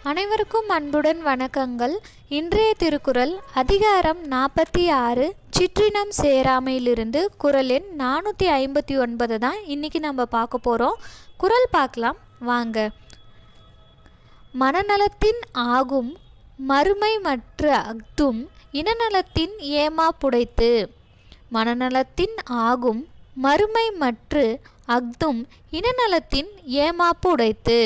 அனைவருக்கும் அன்புடன் வணக்கங்கள். இன்றைய திருக்குறள் அதிகாரம் 46 சிற்றினம் சேராமையிலிருந்து குறள் எண் 459 தான் இன்னைக்கு நம்ம பார்க்க போகிறோம். குறள் பார்க்கலாம் வாங்க. மனநலத்தின் ஆகும் மறுமை மற்ற அஃதும் இனநலத்தின் ஏமா புடைத்து. மனநலத்தின் ஆகும் மறுமை மற்று அஃதும் இனநலத்தின் ஏமாப்பு உடைத்து.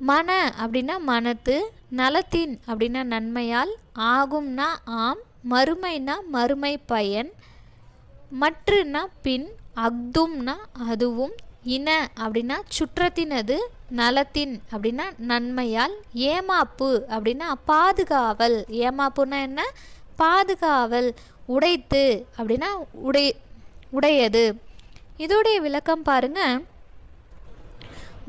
மன அப்படின்னா மனத்து, நலத்தின் அப்படின்னா நன்மையால், ஆகும்னா ஆம், மறுமைனா மறுமை பயன், மற்றுனா பின், அஃதும்னா அதுவும், இன அப்படின்னா சுற்றத்தினது, நலத்தின் அப்படின்னா நன்மையால், ஏமாப்பு அப்படின்னா பாதுகாவல், ஏமாப்புனா என்ன பாதுகாவல், உடைத்து அப்படின்னா உடையது. இதோடைய விளக்கம் பாருங்க.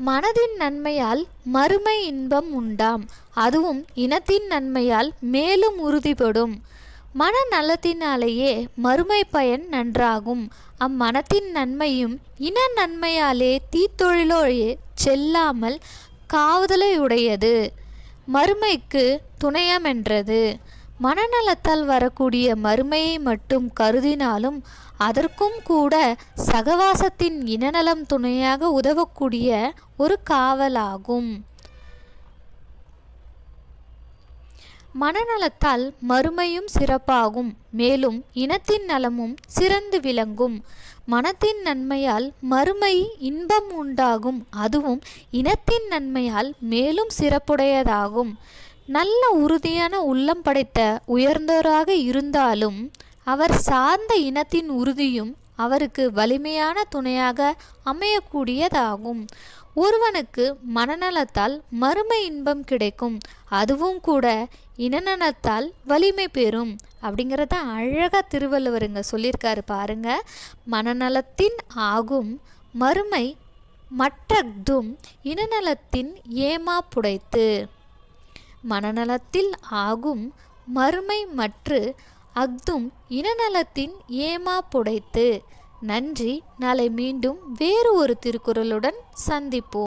மனதின் நன்மையால் மறுமை இன்பம் உண்டாம், அதுவும் இனத்தின் நன்மையால் மேலும் உறுதிப்படும். மன நலத்தினாலேயே மறுமை பயன் நன்றாகும், அம்மனத்தின் நன்மையும் இன நன்மையாலே தீத்தொழிலோயே செல்லாமல் காவதலையுடையது, மறுமைக்கு துணையமென்றது. மனநலத்தால் வரக்கூடிய மறுமையை மட்டும் கருதினாலும் அதற்கும் கூட சகவாசத்தின் இனநலம் துணையாக உதவக்கூடிய ஒரு காவலாகும். மனநலத்தால் மறுமையும் சிறப்பாகும், மேலும் இனத்தின் நலமும் சிறந்து விளங்கும். மனத்தின் நன்மையால் மறுமை இன்பம் உண்டாகும், அதுவும் இனத்தின் நன்மையால் மேலும் சிறப்புடையதாகும். நல்ல உறுதியான உள்ளம் படைத்த உயர்ந்தோராக இருந்தாலும் அவர் சார்ந்த இனத்தின் உறுதியும் அவருக்கு வலிமையான துணையாக அமையக்கூடியதாகும். ஒருவனுக்கு மனநலத்தால் மறுமை இன்பம் கிடைக்கும், அதுவும் கூட இனநலத்தால் வலிமை பெறும் அப்படிங்கிறத அழகாக திருவள்ளுவருங்க சொல்லியிருக்காரு பாருங்க. மனநலத்தின் ஆகும் மறுமை மற்றதும் இனநலத்தின் ஏமா புடைத்து. மனநலத்தில் ஆகும் மறுமை மற்று அஃதும் இனநலத்தின் ஏமா புடைத்து. நன்றி. நாளை மீண்டும் வேறு ஒரு திருக்குறளுடன் சந்திப்போம்.